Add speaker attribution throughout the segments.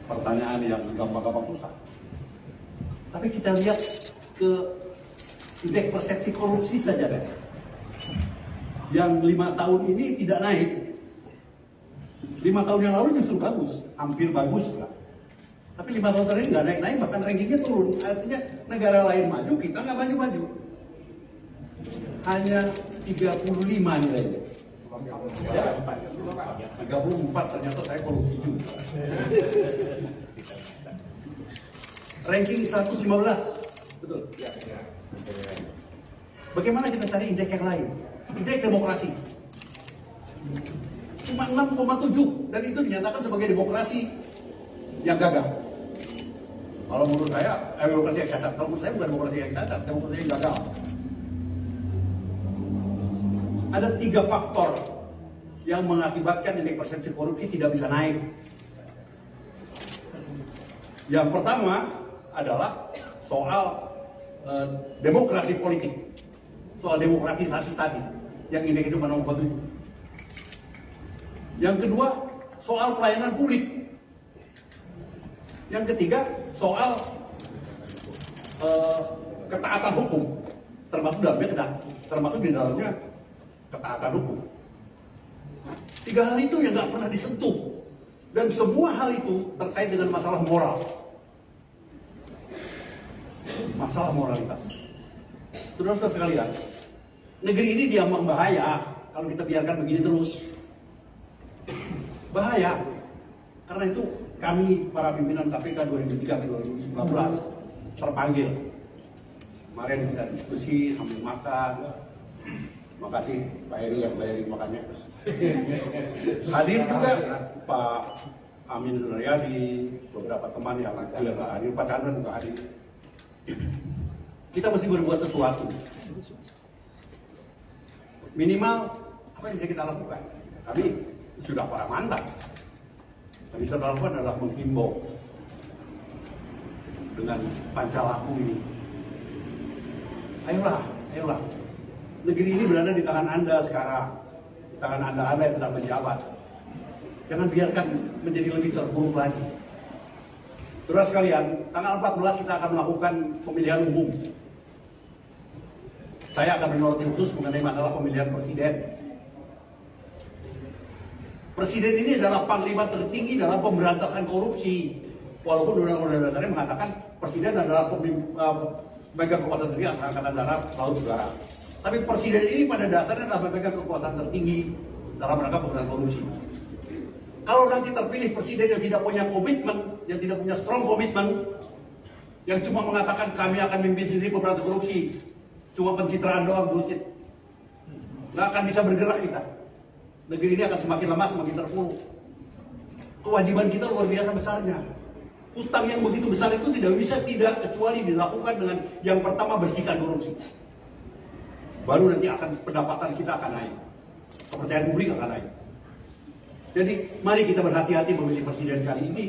Speaker 1: pertanyaan yang gampang-gampang susah. Tapi kita lihat ke indeks persepsi korupsi saja deh. Yang 5 tahun ini tidak naik. 5 tahun yang lalu justru bagus, hampir bagus lah. Tapi 5 tahun terakhir nggak naik-naik, bahkan rankingnya turun. Artinya negara lain maju, kita nggak maju-maju. Hanya 35 nilainya. Ya, 34 ternyata saya korupsi juga. Ranking 115, betul. Bagaimana kita cari indeks yang lain? Indeks demokrasi. Cuma 6,7 dan itu dinyatakan sebagai demokrasi yang gagal. Kalau menurut saya, demokrasi yang cacat. Kalau menurut saya bukan demokrasi yang cacat, demokrasi yang gagal. Ada 3 faktor yang mengakibatkan indeks persepsi korupsi tidak bisa naik. Yang pertama adalah soal demokrasi politik, soal demokratisasi tadi, yang indeks itu nomor 7. Yang kedua, soal pelayanan publik. Yang ketiga, soal ketaatan hukum, termasuk di dalamnya ketaatan hukum. 3 hal itu yang nggak pernah disentuh, dan semua hal itu terkait dengan masalah moral, masalah moralitas. Saudara-saudara sekalian, negeri ini diambang bahaya kalau kita biarkan begini terus. Bahaya. Karena itu kami para pimpinan KPK 2003-2019 terpanggil. Kemarin kita diskusi sambil makan. Makasih Pak Heri yang bayarin makannya. Hadir juga Pak Amin Sunaryadi, beberapa teman yang juga nggak hadir, Pak Chandra juga hadir. Kita mesti berbuat sesuatu. Minimal apa yang bisa kita lakukan? Kami sudah para mandat. Yang bisa kita lakukan adalah menghimbau dengan pancalaku ini. Ayolah. Negeri ini berada di tangan Anda sekarang, di tangan Anda yang sedang menjabat. Jangan biarkan menjadi lebih terpuruk lagi. Saudara sekalian, tanggal 14 kita akan melakukan pemilihan umum. Saya akan menyoroti khusus mengenai masalah pemilihan presiden. Presiden ini adalah panglima tertinggi dalam pemberantasan korupsi. Walaupun undang-undang dasarnya mengatakan presiden adalah pemegang kekuasaan tertinggi atas angkatan darat, laut, udara. Tapi presiden ini pada dasarnya adalah pemegang kekuasaan tertinggi dalam rangka pemberantasan korupsi. Kalau nanti terpilih presiden yang tidak punya komitmen, yang tidak punya strong komitmen, yang cuma mengatakan kami akan memimpin sendiri pemberantasan korupsi, cuma pencitraan doang, bullshit, nggak akan bisa bergerak kita. Negeri ini akan semakin lemah, semakin terpuruk. Kewajiban kita luar biasa besarnya. Utang yang begitu besar itu tidak bisa tidak kecuali dilakukan dengan yang pertama bersihkan korupsi. Baru nanti pendapatan kita akan naik, kepercayaan publik akan naik. Jadi mari kita berhati-hati memilih presiden kali ini,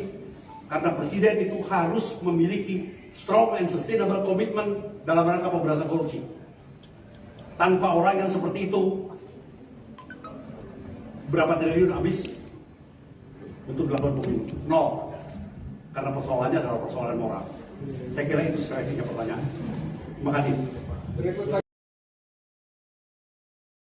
Speaker 1: karena presiden itu harus memiliki strong and sustainable commitment dalam rangka pemberantasan korupsi. Tanpa orang yang seperti itu, berapa triliun habis untuk dilakukan pemilu? 0. Karena persoalannya adalah persoalan moral. Saya kira itu spesifiknya pertanyaan. Terima kasih.